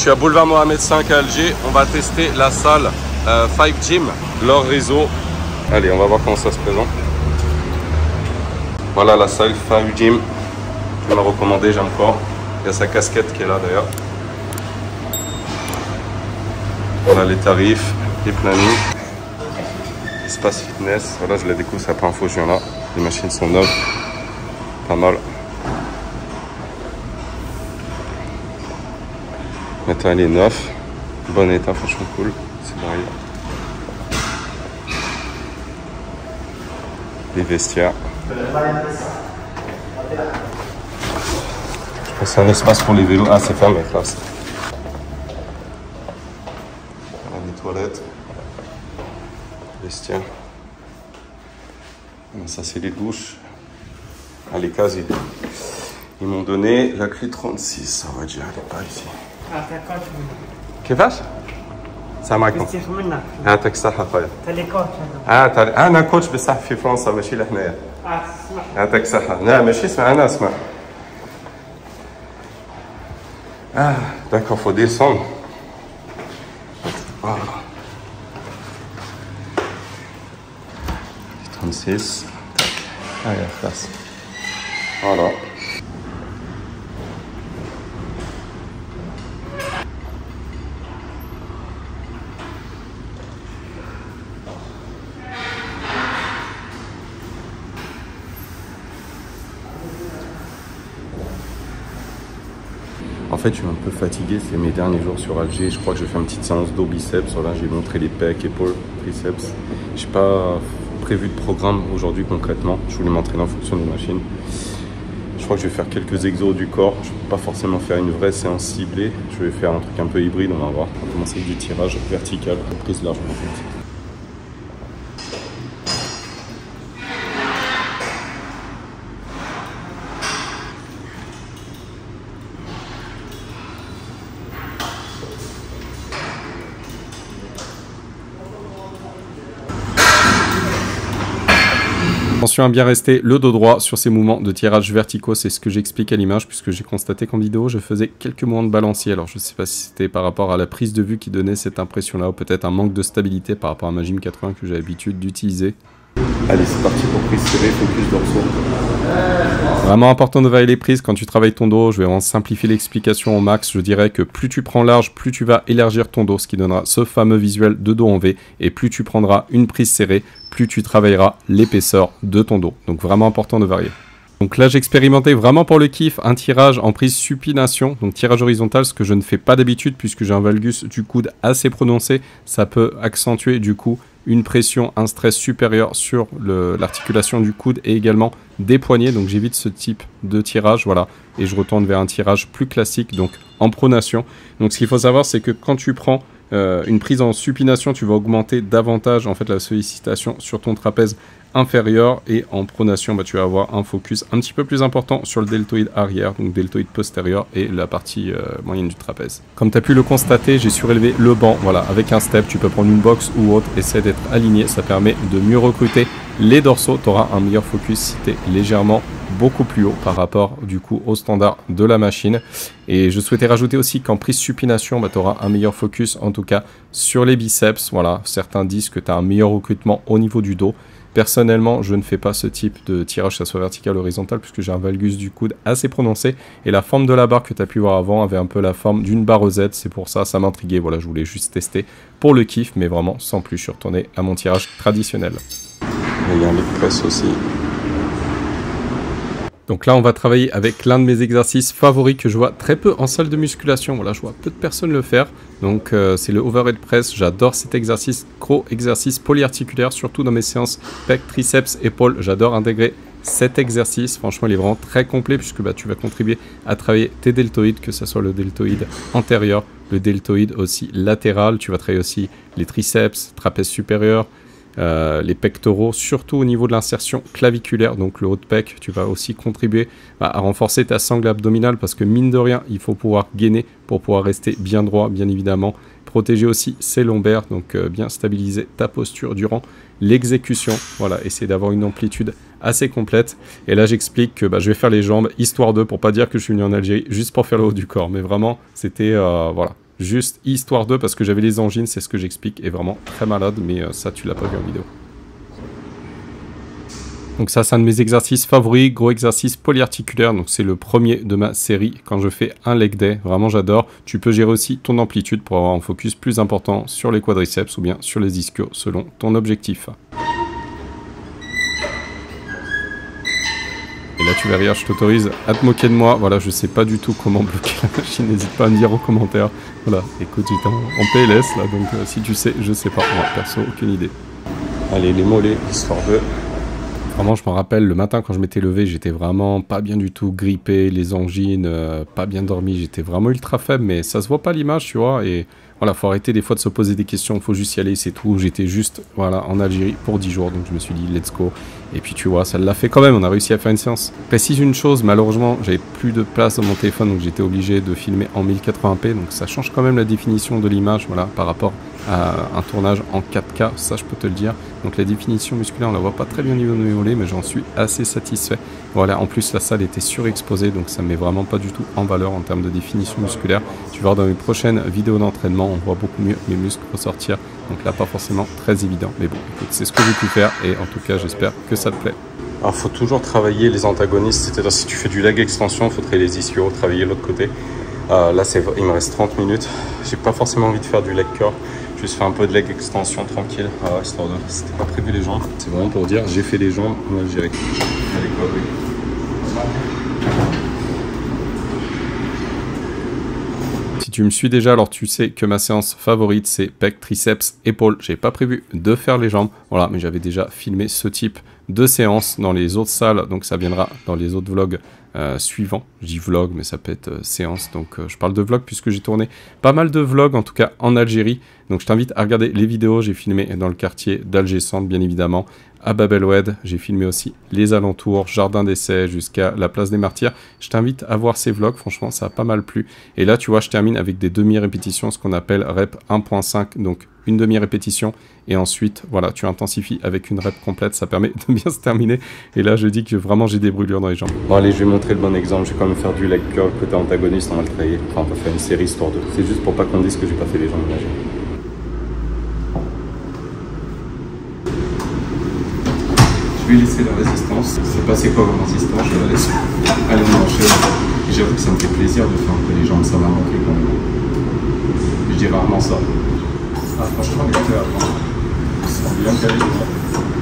Je suis à Boulevard Mohamed V à Alger. On va tester la salle 5 Gym, leur réseau. Allez, on va voir comment ça se présente. Voilà la salle 5 Gym. Il m'a recommandé, j'aime fort. Il y a sa casquette qui est là d'ailleurs. Voilà les tarifs, les plannings. Espace fitness. Voilà, je la découvre, c'est la première fois que je viens là. Les machines sont neuves. Pas mal. Maintenant, il est neuf. Bon état, franchement cool. C'est varié. Les vestiaires. C'est un espace pour les vélos. Ah, c'est fermé, classe. Voilà, les toilettes. Vestiaire. Ça, c'est les douches. Ah, les cases, ils m'ont donné la clé 36. Ça va dire, elle n'est pas ici. كيفاش؟ السلام عليكم. يعطيك الصحة خويا. تالي كوتش هذا. أنا كوتش بصح في فرنسا ماشي لهنايا. اسمح. يعطيك الصحة. لا ماشي اسمع أنا اسمع. D'accord, faut descendre. Voilà. 36. Tac. Allez, place. Voilà. En fait, je suis un peu fatigué, c'est mes derniers jours sur Alger. Je crois que je vais faire une petite séance d'eau biceps. Voilà, j'ai montré les pecs, épaules, triceps. Je n'ai pas prévu de programme aujourd'hui concrètement. Je voulais m'entraîner en fonction des machines. Je crois que je vais faire quelques exos du corps. Je ne vais pas forcément faire une vraie séance ciblée. Je vais faire un truc un peu hybride, on va voir. On va commencer avec du tirage vertical, prise large en fait. Attention à bien rester le dos droit sur ces mouvements de tirage verticaux, c'est ce que j'explique à l'image, puisque j'ai constaté qu'en vidéo je faisais quelques mouvements de balancier. Alors je ne sais pas si c'était par rapport à la prise de vue qui donnait cette impression-là, ou peut-être un manque de stabilité par rapport à ma Gym 80 que j'ai l'habitude d'utiliser. Allez, c'est parti pour prise serrée, focus dorsaux. Vraiment important de varier les prises quand tu travailles ton dos. Je vais vraiment simplifier l'explication au max. Je dirais que plus tu prends large, plus tu vas élargir ton dos, ce qui donnera ce fameux visuel de dos en V. Et plus tu prendras une prise serrée, plus tu travailleras l'épaisseur de ton dos. Donc vraiment important de varier. Donc là, j'expérimentais vraiment pour le kiff un tirage en prise supination, donc tirage horizontal, ce que je ne fais pas d'habitude puisque j'ai un valgus du coude assez prononcé. Ça peut accentuer du coup une pression, un stress supérieur sur l'articulation du coude et également des poignets. Donc j'évite ce type de tirage, voilà. Et je retourne vers un tirage plus classique, donc en pronation. Donc ce qu'il faut savoir, c'est que quand tu prends une prise en supination, tu vas augmenter davantage en fait la sollicitation sur ton trapèze inférieur, et en pronation tu vas avoir un focus un petit peu plus important sur le deltoïde arrière, donc deltoïde postérieur et la partie moyenne du trapèze. Comme tu as pu le constater, j'ai surélevé le banc, voilà, avec un step. Tu peux prendre une box ou autre, essaie d'être aligné, ça permet de mieux recruter les dorsaux. Tu auras un meilleur focus si tu es légèrement beaucoup plus haut par rapport du coup au standard de la machine. Et je souhaitais rajouter aussi qu'en prise supination, tu auras un meilleur focus en tout cas sur les biceps. Voilà, certains disent que tu as un meilleur recrutement au niveau du dos. Personnellement, je ne fais pas ce type de tirage, que ce soit vertical ou horizontal, puisque j'ai un valgus du coude assez prononcé. Et la forme de la barre que tu as pu voir avant avait un peu la forme d'une barre Z. C'est pour ça, ça m'intriguait. Voilà, je voulais juste tester pour le kiff, mais vraiment sans plus. Je suis retourné à mon tirage traditionnel. Et il y a un leg press aussi. Donc là, on va travailler avec l'un de mes exercices favoris que je vois très peu en salle de musculation. Voilà, je vois peu de personnes le faire. Donc c'est le overhead press. J'adore cet exercice, gros exercice polyarticulaire, surtout dans mes séances pec, triceps, épaules. J'adore intégrer cet exercice. Franchement, il est vraiment très complet puisque tu vas contribuer à travailler tes deltoïdes, que ce soit le deltoïde antérieur, le deltoïde aussi latéral. Tu vas travailler aussi les triceps, trapèze supérieur, les pectoraux, surtout au niveau de l'insertion claviculaire, donc le haut de pec. Tu vas aussi contribuer à renforcer ta sangle abdominale parce que mine de rien, il faut pouvoir gainer pour pouvoir rester bien droit, bien évidemment. Protéger aussi ses lombaires, donc bien stabiliser ta posture durant l'exécution. Voilà, essayer d'avoir une amplitude assez complète. Et là, j'explique que je vais faire les jambes, histoire de, pour pas dire que je suis venu en Algérie juste pour faire le haut du corps. Mais vraiment, c'était, voilà. juste histoire de, parce que j'avais les angines, c'est ce que j'explique, est vraiment très malade, mais ça tu l'as pas vu en vidéo. Donc ça, c'est un de mes exercices favoris, gros exercice polyarticulaire. Donc c'est le premier de ma série quand je fais un leg day. Vraiment, j'adore. Tu peux gérer aussi ton amplitude pour avoir un focus plus important sur les quadriceps ou bien sur les ischios selon ton objectif. Et là, tu vas rire, je t'autorise à te moquer de moi. Voilà, je sais pas du tout comment bloquer la machine. N'hésite pas à me dire en commentaire. Voilà, écoute, j'étais en PLS là, donc si tu sais, je sais pas. Moi, perso, aucune idée. Allez, les mollets, histoire de... Vraiment, je me rappelle, le matin quand je m'étais levé, j'étais vraiment pas bien du tout grippé, les angines, pas bien dormi, j'étais vraiment ultra faible, mais ça se voit pas à l'image, tu vois, et voilà, faut arrêter des fois de se poser des questions, faut juste y aller, c'est tout. J'étais juste, voilà, en Algérie pour 10 jours, donc je me suis dit, let's go. Et puis tu vois, ça l'a fait quand même, on a réussi à faire une séance. Précise une chose, malheureusement, j'avais plus de place dans mon téléphone, donc j'étais obligé de filmer en 1080p, donc ça change quand même la définition de l'image, voilà, par rapport à un tournage en 4K, ça je peux te le dire. Donc la définition musculaire, on la voit pas très bien au niveau de mes mollets, mais j'en suis assez satisfait. Voilà, en plus la salle était surexposée, donc ça me met vraiment pas du tout en valeur en termes de définition musculaire. Tu vas voir dans mes prochaines vidéos d'entraînement, on voit beaucoup mieux mes muscles ressortir. Donc là, pas forcément très évident. Mais bon, écoute, c'est ce que j'ai pu faire et en tout cas, j'espère que ça te plaît. Alors, il faut toujours travailler les antagonistes. C'est-à-dire, si tu fais du leg extension, il faut travailler les ischios, travailler l'autre côté. Là, il me reste 30 minutes. J'ai pas forcément envie de faire du leg curl. Juste faire un peu de leg extension tranquille. Histoire de... C'était pas prévu les jambes. C'est vraiment pour dire, j'ai fait les jambes en Algérie. Allez, quoi, oui. Si tu me suis déjà, alors tu sais que ma séance favorite, c'est pec, triceps, épaules. J'ai pas prévu de faire les jambes, voilà, mais j'avais déjà filmé ce type de séance dans les autres salles, donc ça viendra dans les autres vlogs suivants. Je dis vlog, mais ça peut être séance, donc je parle de vlog puisque j'ai tourné pas mal de vlogs, en tout cas en Algérie. Donc je t'invite à regarder les vidéos, j'ai filmé dans le quartier d'Alger Centre, bien évidemment, à Bab El Oued, j'ai filmé aussi les alentours, jardin d'essai jusqu'à la place des Martyrs. Je t'invite à voir ces vlogs, franchement ça a pas mal plu. Et là tu vois, je termine avec des demi-répétitions, ce qu'on appelle rep 1.5, donc une demi-répétition, et ensuite, voilà, tu intensifies avec une rep complète, ça permet de bien se terminer. Et là, je dis que vraiment, j'ai des brûlures dans les jambes. Bon, allez, je vais montrer le bon exemple. Je vais quand même faire du leg curl côté antagoniste, on va le travailler. Enfin, on va faire une série histoire de... C'est juste pour pas qu'on dise que j'ai pas fait les jambes. Je vais laisser la résistance. Je sais pas c'est quoi votre résistance, je la laisse. Allez, on enchaîne. J'avoue que ça me fait plaisir de faire un peu les jambes, ça m'a manqué quand même. Je dis rarement ça. Ah, franchement, les cœurs, c'est bien calé.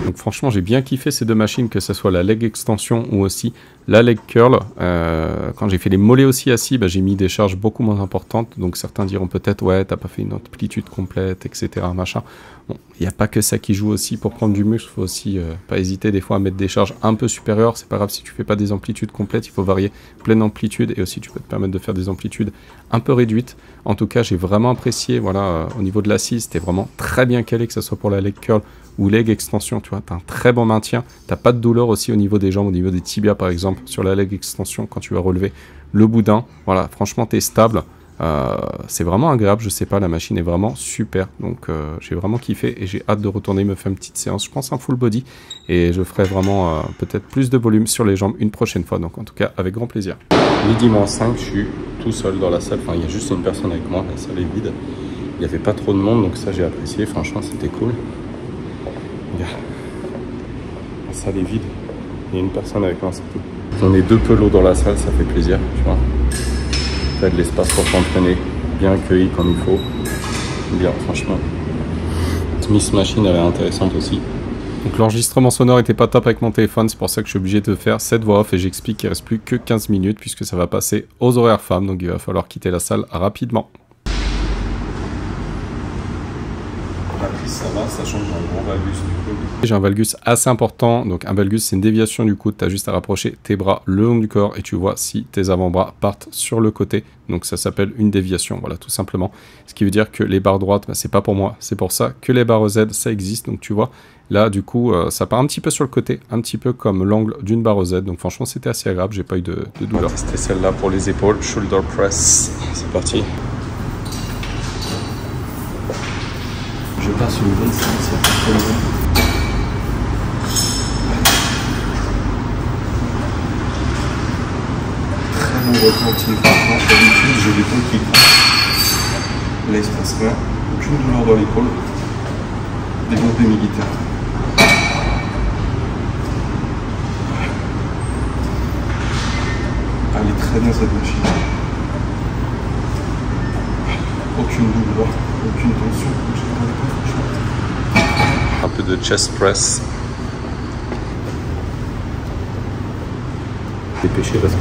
Donc franchement, j'ai bien kiffé ces deux machines, que ce soit la leg extension ou aussi la leg curl. Quand j'ai fait les mollets aussi assis, bah, j'ai mis des charges beaucoup moins importantes. Donc certains diront peut-être, ouais, t'as pas fait une amplitude complète, etc. Machin. Bon, il n'y a pas que ça qui joue aussi pour prendre du muscle. Il faut aussi pas hésiter des fois à mettre des charges un peu supérieures. C'est pas grave si tu fais pas des amplitudes complètes, il faut varier pleine amplitude. Et aussi, tu peux te permettre de faire des amplitudes un peu réduites. En tout cas, j'ai vraiment apprécié, voilà, au niveau de l'assise, c'était vraiment très bien calé, que ce soit pour la leg curl ou leg extension, tu vois, tu as un très bon maintien, tu n'as pas de douleur aussi au niveau des jambes, au niveau des tibias par exemple, sur la leg extension quand tu vas relever le boudin, voilà, franchement tu es stable, c'est vraiment agréable, je sais pas, la machine est vraiment super, donc j'ai vraiment kiffé et j'ai hâte de retourner me faire une petite séance, je pense un full body, et je ferai vraiment peut-être plus de volume sur les jambes une prochaine fois, donc en tout cas avec grand plaisir. Midi moins 5, je suis tout seul dans la salle, enfin il y a juste une personne avec moi, la salle est vide, il n'y avait pas trop de monde, donc ça j'ai apprécié, franchement c'était cool. La salle est vide, il y a une personne avec moi, c'est tout. On est deux pelots dans la salle, ça fait plaisir, tu vois. T'as de l'espace pour t'entraîner, bien accueilli comme il faut. Bien, franchement. Smith Machine, elle est intéressante aussi. Donc l'enregistrement sonore était pas top avec mon téléphone, c'est pour ça que je suis obligé de faire cette voix off et j'explique qu'il ne reste plus que 15 minutes puisque ça va passer aux horaires femmes, donc il va falloir quitter la salle rapidement. Ça va, sachant que j'ai un gros valgus du coude. J'ai un valgus assez important, donc un valgus c'est une déviation du coude, tu as juste à rapprocher tes bras le long du corps et tu vois si tes avant-bras partent sur le côté, donc ça s'appelle une déviation, voilà tout simplement. Ce qui veut dire que les barres droites, bah, c'est pas pour moi, c'est pour ça que les barres Z ça existe, donc tu vois, là du coup ça part un petit peu sur le côté, un petit peu comme l'angle d'une barre Z, donc franchement c'était assez agréable, j'ai pas eu de douleur. On va tester celle-là pour les épaules, shoulder press, c'est parti. Je pars sur une bonne séance, il n'y a pas de problème. Très bon ressenti, franchement, d'habitude j'ai des bons kicks. Là il se passe rien, aucune douleur dans l'épaule. Développé militaire. Elle est très bien cette machine. Aucune douleur, aucune tension. Un peu de chest press. Dépêché parce que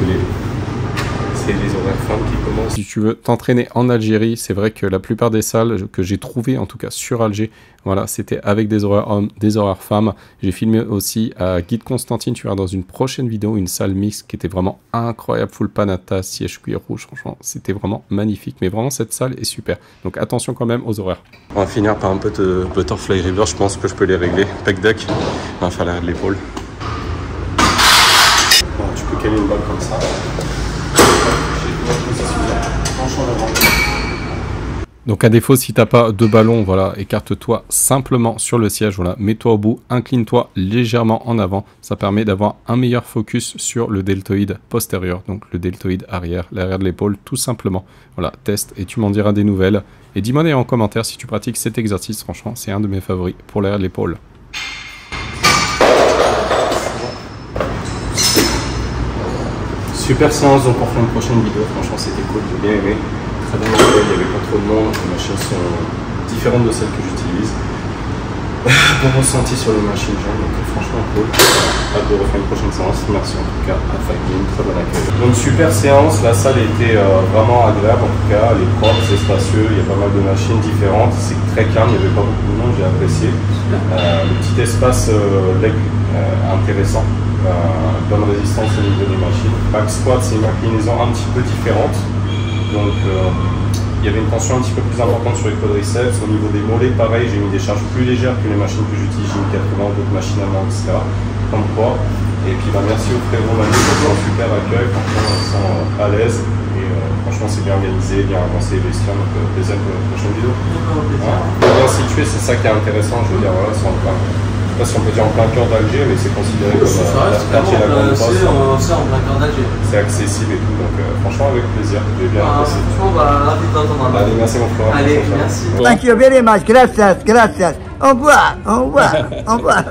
c'est les horaires femmes qui commencent. Si tu veux t'entraîner en Algérie, c'est vrai que la plupart des salles que j'ai trouvées, en tout cas sur Alger, voilà, c'était avec des horaires hommes, des horaires femmes. J'ai filmé aussi à Guide Constantine, tu verras dans une prochaine vidéo, une salle mixte qui était vraiment incroyable, full panata, siège cuir rouge, franchement, c'était vraiment magnifique. Mais vraiment, cette salle est super. Donc attention quand même aux horaires. On va finir par un peu de butterfly river, je pense que je peux les régler. Pec deck, on va faire l'arrêt de l'épaule. Bon, tu peux caler une balle comme ça. Donc à défaut, si tu n'as pas de ballon, voilà, écarte-toi simplement sur le siège, voilà, mets-toi au bout, incline-toi légèrement en avant, ça permet d'avoir un meilleur focus sur le deltoïde postérieur, donc le deltoïde arrière, l'arrière de l'épaule, tout simplement. Voilà, teste et tu m'en diras des nouvelles. Et dis-moi d'ailleurs en commentaire si tu pratiques cet exercice, franchement, c'est un de mes favoris pour l'arrière de l'épaule. Super séance donc pour faire une prochaine vidéo, franchement c'était cool, j'ai bien aimé. Très bien modèle, il n'y avait pas trop de monde, les machines sont différentes de celles que j'utilise. Bon ressenti sur les machines jeunes, donc franchement cool. Hâte de refaire une prochaine séance, merci en tout cas à Fagin, très bon accueil. Donc super séance, la salle était vraiment agréable en tout cas, elle est propre, c'est spacieux, il y a pas mal de machines différentes, c'est très calme, il n'y avait pas beaucoup de monde, j'ai apprécié. Le petit espace leg intéressant. Bonne résistance au niveau des machines. Back squat, c'est une inclinaison un petit peu différente. Donc il y avait une tension un petit peu plus importante sur les quadriceps. Au niveau des mollets, pareil, j'ai mis des charges plus légères que les machines que j'utilise, j'ai mis 80, d'autres machines allemandes, etc. Comme quoi. Et puis merci au frérot Manu pour un super accueil. Franchement, on se sent à l'aise. Et franchement, c'est bien organisé, bien avancé les vestiaires. Donc plaisir pour la prochaine vidéo. Bien situé, c'est ça qui est intéressant. Je veux dire, voilà, c'est en plein. Je sais pas si on peut dire en plein cœur d'Alger, mais c'est considéré comme quartier la grande passe. C'est en plein cœur d'Alger. C'est accessible et tout, donc franchement avec plaisir. J'ai bien apprécié. Franchement, ravi de t'entendre. Allez, merci mon frère. Allez, merci. Thank you very much. Gracias, gracias. Au revoir, au revoir, au revoir.